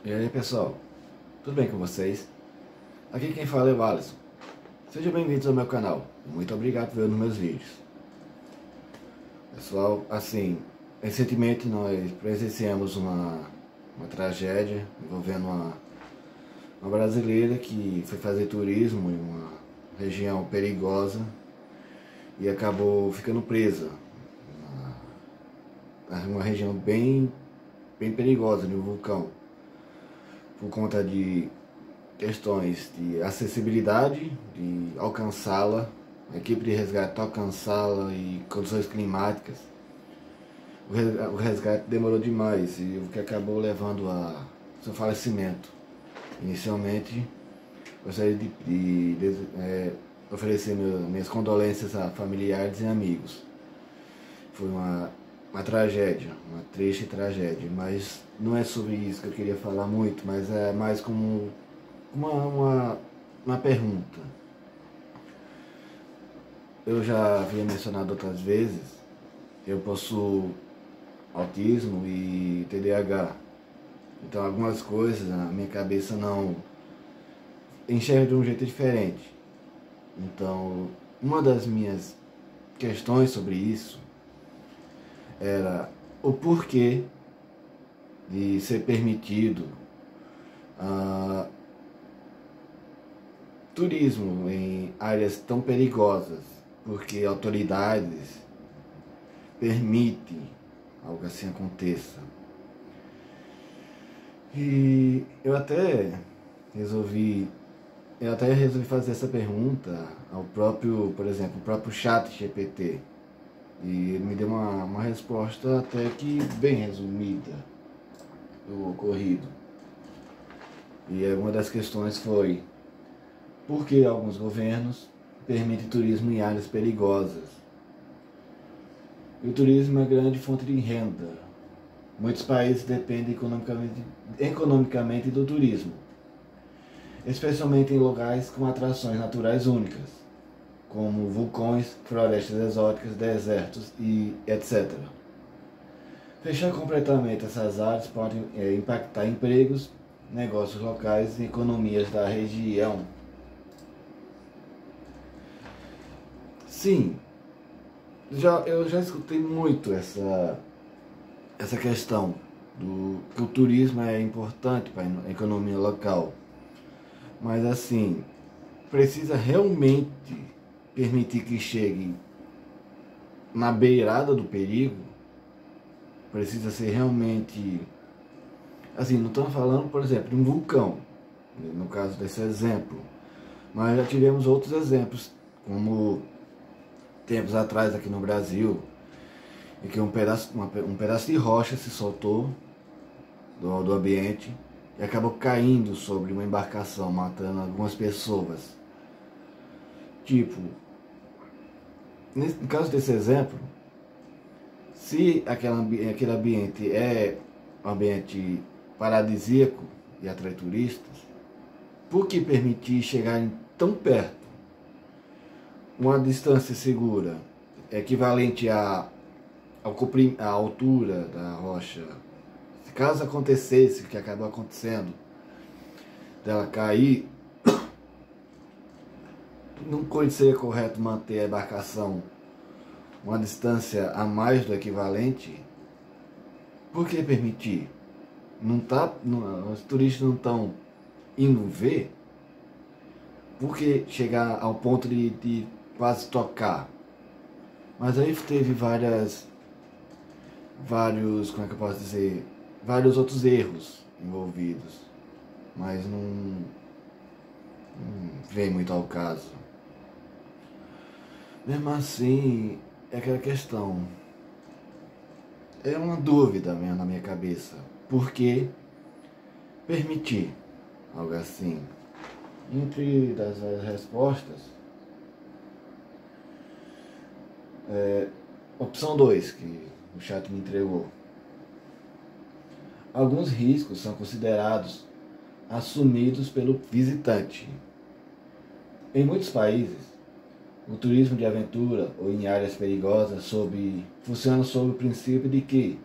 E aí pessoal, tudo bem com vocês? Aqui quem fala é o Alisson. Sejam bem-vindos ao meu canal. Muito obrigado por ver os meus vídeos. Pessoal, assim, recentemente nós presenciamos uma tragédia envolvendo uma brasileira que foi fazer turismo em uma região perigosa e acabou ficando presa. Uma região bem perigosa de um vulcão, por conta de questões de acessibilidade, de alcançá-la, a equipe de resgate alcançá-la e condições climáticas. O resgate demorou demais e o que acabou levando a seu falecimento. Inicialmente, gostaria de oferecer minhas condolências a familiares e amigos. Foi uma tragédia, uma triste tragédia, mas não é sobre isso que eu queria falar muito, mas é mais como uma pergunta. Eu já havia mencionado outras vezes, eu possuo autismo e TDAH, então algumas coisas na minha cabeça não enxerga de um jeito diferente. Então, uma das minhas questões sobre isso era o porquê de ser permitido turismo em áreas tão perigosas, porque autoridades permitem algo assim aconteça. E eu até resolvi fazer essa pergunta ao próprio, por exemplo, o próprio ChatGPT. E ele me deu uma resposta até que bem resumida do ocorrido. E uma das questões foi: por que alguns governos permitem turismo em áreas perigosas? E o turismo é uma grande fonte de renda. Muitos países dependem economicamente do turismo, especialmente em locais com atrações naturais únicas, como vulcões, florestas exóticas, desertos e etc. Fechar completamente essas áreas pode impactar empregos, negócios locais e economias da região. Sim, eu já escutei muito essa questão que o turismo é importante para a economia local, mas assim, precisa realmente permitir que chegue na beirada do perigo? Precisa ser realmente assim, não estamos falando, por exemplo, de um vulcão, no caso desse exemplo, mas já tivemos outros exemplos, como tempos atrás aqui no Brasil, em que um pedaço de rocha se soltou do ambiente e acabou caindo sobre uma embarcação, matando algumas pessoas. Tipo, no caso desse exemplo, se aquele ambiente é um ambiente paradisíaco e atrai turistas, por que permitir chegarem tão perto? Uma distância segura, equivalente à altura da rocha. Se caso acontecesse o que acabou acontecendo, dela cair, não seria correto manter a embarcação uma distância a mais do equivalente? Por que permitir? Os turistas não estão indo ver? Por que chegar ao ponto de quase tocar? Mas aí teve como é que eu posso dizer, vários outros erros envolvidos, mas não vem muito ao caso. Mesmo assim, é aquela questão, é uma dúvida mesmo na minha cabeça. Por que permitir algo assim? Entre das várias respostas, opção 2 que o chat me entregou: alguns riscos são considerados assumidos pelo visitante. Em muitos países, o turismo de aventura ou em áreas perigosas funciona sob o princípio de que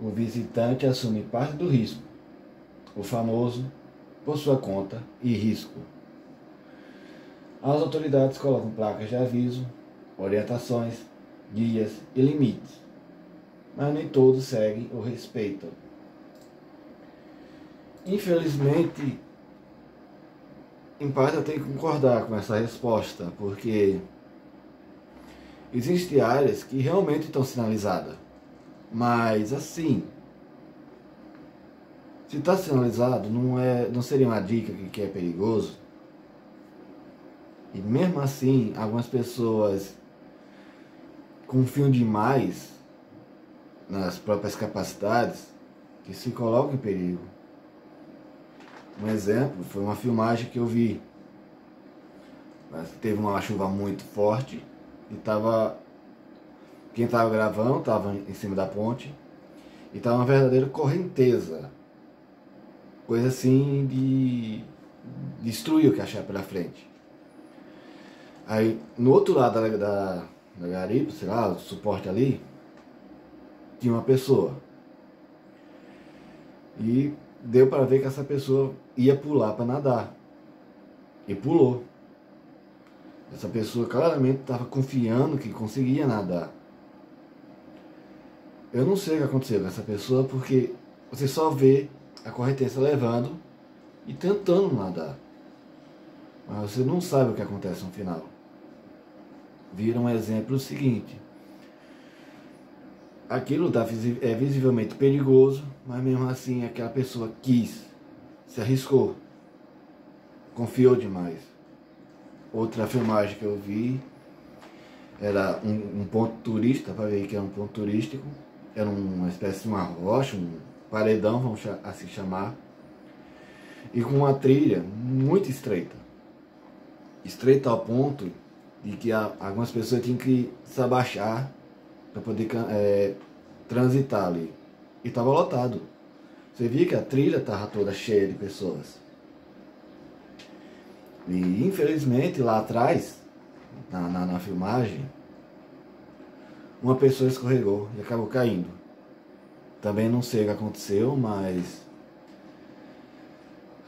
o visitante assume parte do risco. o famoso por sua conta e risco. As autoridades colocam placas de aviso, orientações, guias e limites, mas nem todos seguem ou respeitam. Infelizmente, em parte eu tenho que concordar com essa resposta, porque existem áreas que realmente estão sinalizadas, mas assim, se está sinalizado, não seria uma dica que é perigoso? E mesmo assim, algumas pessoas confiam demais nas próprias capacidades que se colocam em perigo. Um exemplo foi uma filmagem que eu vi. Teve uma chuva muito forte e quem estava gravando estava em cima da ponte e estava uma verdadeira correnteza. Coisa assim de destruir o que achava pela frente. Aí no outro lado da garimpa, sei lá, o suporte ali, tinha uma pessoa. E deu para ver que essa pessoa ia pular para nadar. E pulou. Essa pessoa claramente estava confiando que conseguia nadar. Eu não sei o que aconteceu com essa pessoa, porque você só vê a correnteza levando e tentando nadar. Mas você não sabe o que acontece no final. Vira um exemplo seguinte. Aquilo é visivelmente perigoso, mas mesmo assim aquela pessoa se arriscou, confiou demais. Outra filmagem que eu vi era um ponto turístico, para ver que era um ponto turístico, era uma espécie de uma rocha, um paredão, vamos assim chamar, e com uma trilha muito estreita. Estreita ao ponto de que algumas pessoas tinham que se abaixar para poder transitar ali. E estava lotado. Você via que a trilha estava toda cheia de pessoas. E infelizmente lá atrás, na filmagem, uma pessoa escorregou e acabou caindo. Também não sei o que aconteceu, mas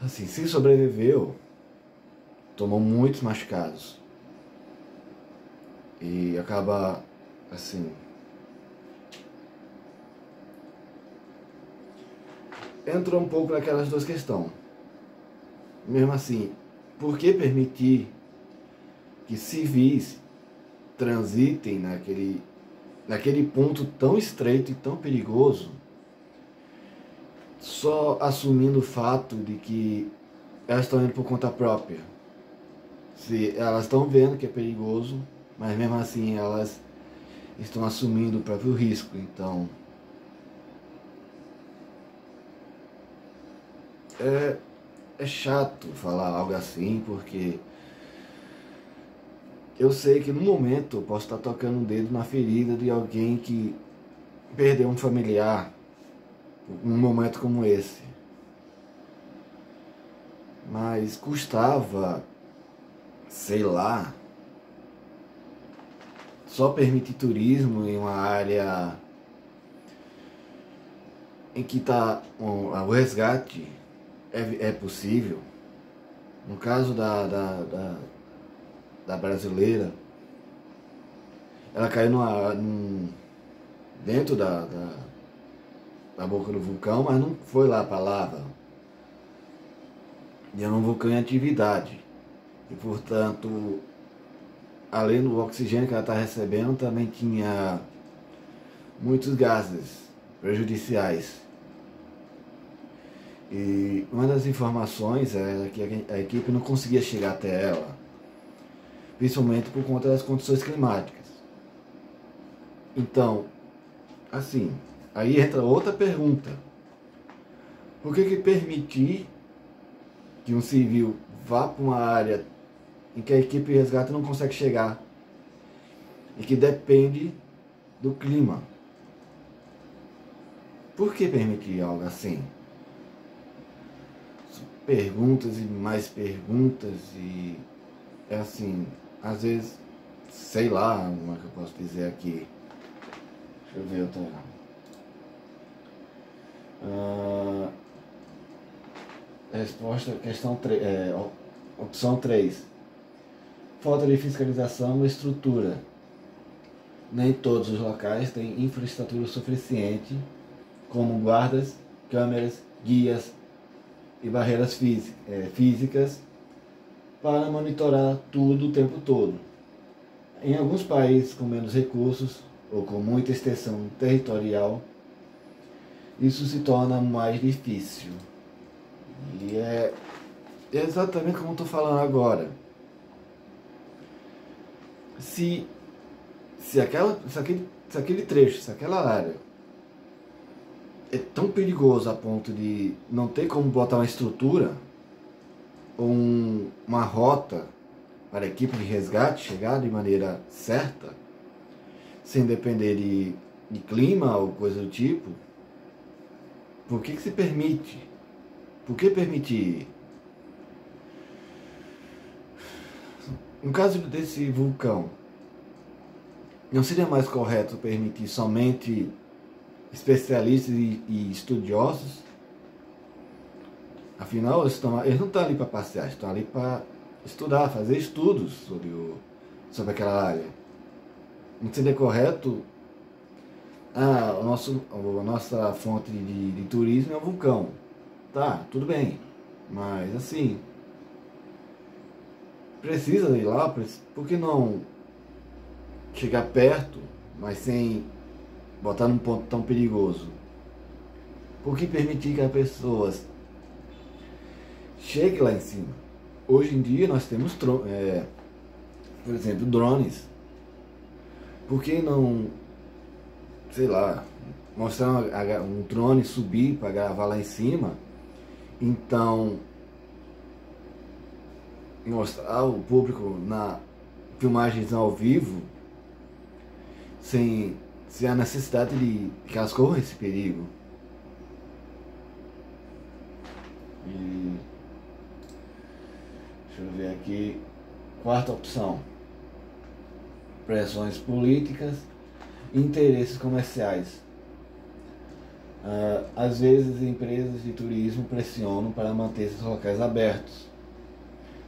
assim, se sobreviveu, tomou muitos machucados. E acaba assim, entrou um pouco naquelas duas questões. Mesmo assim, por que permitir que civis transitem naquele ponto tão estreito e tão perigoso, só assumindo o fato de que elas estão indo por conta própria? Se elas estão vendo que é perigoso, mas mesmo assim elas estão assumindo o próprio risco. Então é chato falar algo assim, porque eu sei que no momento eu posso estar tocando o dedo na ferida de alguém que perdeu um familiar num momento como esse. Mas custava, sei lá, só permitir turismo em uma área em que o resgate é possível. No caso da brasileira, ela caiu dentro da boca do vulcão, mas não foi lá para lava. E era um vulcão em atividade. E portanto, além do oxigênio que ela está recebendo, também tinha muitos gases prejudiciais. E uma das informações era que a equipe não conseguia chegar até ela, principalmente por conta das condições climáticas. Então, assim, aí entra outra pergunta. Por que permitir que um civil vá para uma área em que a equipe de resgate não consegue chegar e que depende do clima? Por que permitir algo assim? Perguntas e mais perguntas, e é assim, às vezes, sei lá como é que eu posso dizer aqui. Deixa eu ver outra. Resposta, opção 3. Falta de fiscalização e estrutura. Nem todos os locais têm infraestrutura suficiente, como guardas, câmeras, guias e barreiras físicas para monitorar tudo o tempo todo. Em alguns países com menos recursos ou com muita extensão territorial, isso se torna mais difícil. E é exatamente como eu estou falando agora. Se aquele trecho, se aquela área é tão perigoso a ponto de não ter como botar uma estrutura ou uma rota para a equipe de resgate chegar de maneira certa, sem depender de clima ou coisa do tipo, por que se permite? Por que permitir? No caso desse vulcão, não seria mais correto permitir somente especialistas e estudiosos? Afinal, eles não estão ali para passear, estão ali para estudar, fazer estudos sobre aquela área. Não seria correto? A nossa fonte de turismo é o vulcão. Tá, tudo bem. Mas assim, precisa ir lá, por que não chegar perto, mas sem botar num ponto tão perigoso? Por que permitir que as pessoas cheguem lá em cima? Hoje em dia nós temos, por exemplo, drones. Por que não, sei lá, mostrar um drone subir para gravar lá em cima? Então, mostrar ao público na filmagens ao vivo, sem a necessidade de que elas corram esse perigo. E deixa eu ver aqui. Quarta opção: pressões políticas e interesses comerciais. Às vezes, empresas de turismo pressionam para manter esses locais abertos,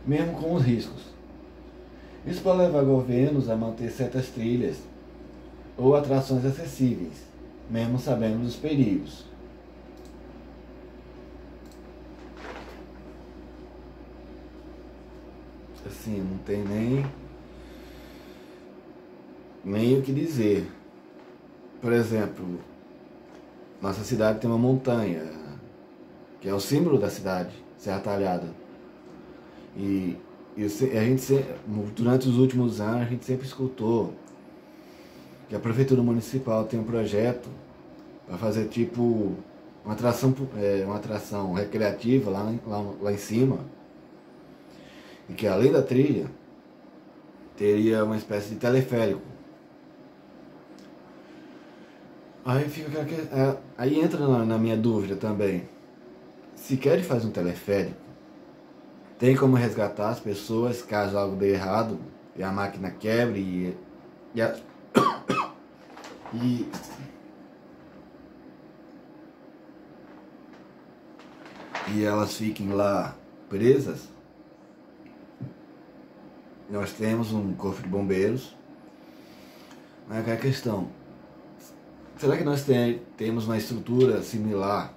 mesmo com os riscos. Isso pode levar governos a manter certas trilhas ou atrações acessíveis, mesmo sabendo dos perigos. Assim, não tem nem o que dizer. Por exemplo, nossa cidade tem uma montanha, que é o símbolo da cidade, Serra Talhada. E a gente, durante os últimos anos, a gente sempre escutou que a Prefeitura Municipal tem um projeto para fazer tipo uma atração recreativa lá em cima. E que além da trilha, teria uma espécie de teleférico. Aí entra na minha dúvida também. Se quer fazer um teleférico, tem como resgatar as pessoas caso algo dê errado e a máquina quebre e elas fiquem lá presas? Nós temos um corpo de bombeiros, mas é a questão: será que nós temos uma estrutura similar,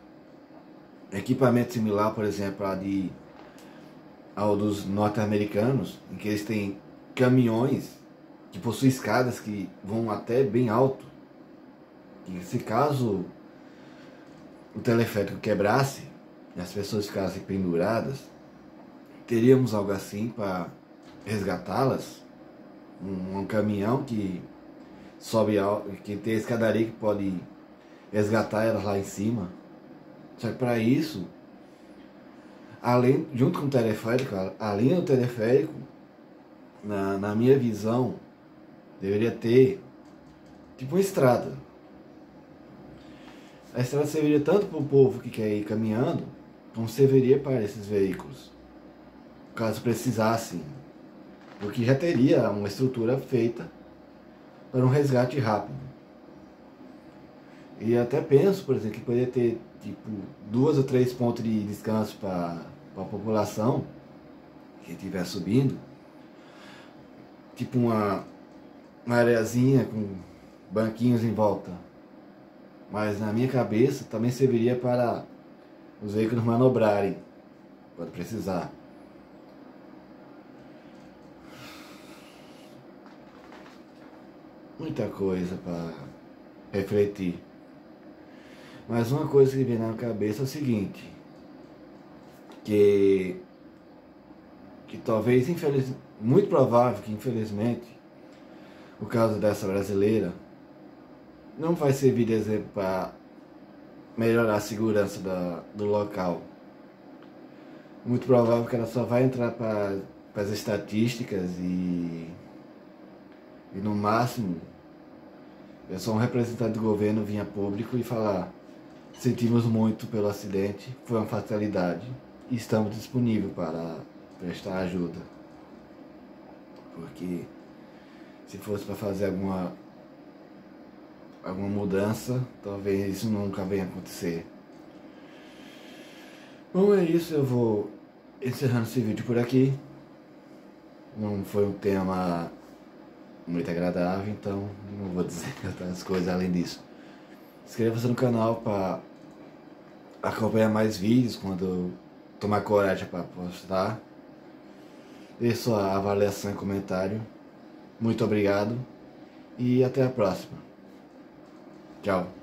equipamento similar, por exemplo, ao dos norte-americanos, em que eles têm caminhões que possuem escadas que vão até bem alto? E se caso o teleférico quebrasse e as pessoas ficassem penduradas, teríamos algo assim para resgatá-las? Um caminhão que sobe, que tem escadaria que pode resgatar elas lá em cima. Só que para isso, junto com o teleférico, além do teleférico, na minha visão, deveria ter tipo uma estrada. A estrada serviria tanto para o povo que quer ir caminhando, como serviria para esses veículos, caso precisassem, porque já teria uma estrutura feita para um resgate rápido. E até penso, por exemplo, que poderia ter tipo 2 ou 3 pontos de descanso para para a população que estiver subindo, tipo uma areazinha com banquinhos em volta. Mas na minha cabeça também serviria para os veículos manobrarem quando precisar. Muita coisa para refletir. Mas uma coisa que vem na minha cabeça é o seguinte, que talvez, muito provável que infelizmente, o caso dessa brasileira não vai servir de exemplo para melhorar a segurança do local. Muito provável que ela só vai entrar para as estatísticas e no máximo é só um representante do governo vir a público e falar: sentimos muito pelo acidente, foi uma fatalidade e estamos disponíveis para prestar ajuda. Porque se fosse para fazer alguma mudança, talvez isso nunca venha a acontecer. Bom, é isso, eu vou encerrando esse vídeo por aqui. Não foi um tema muito agradável, então não vou dizer outras coisas além disso. Inscreva-se no canal para acompanhar mais vídeos quando eu tomar coragem para postar. Dê sua avaliação e comentário. Muito obrigado e até a próxima. Tchau.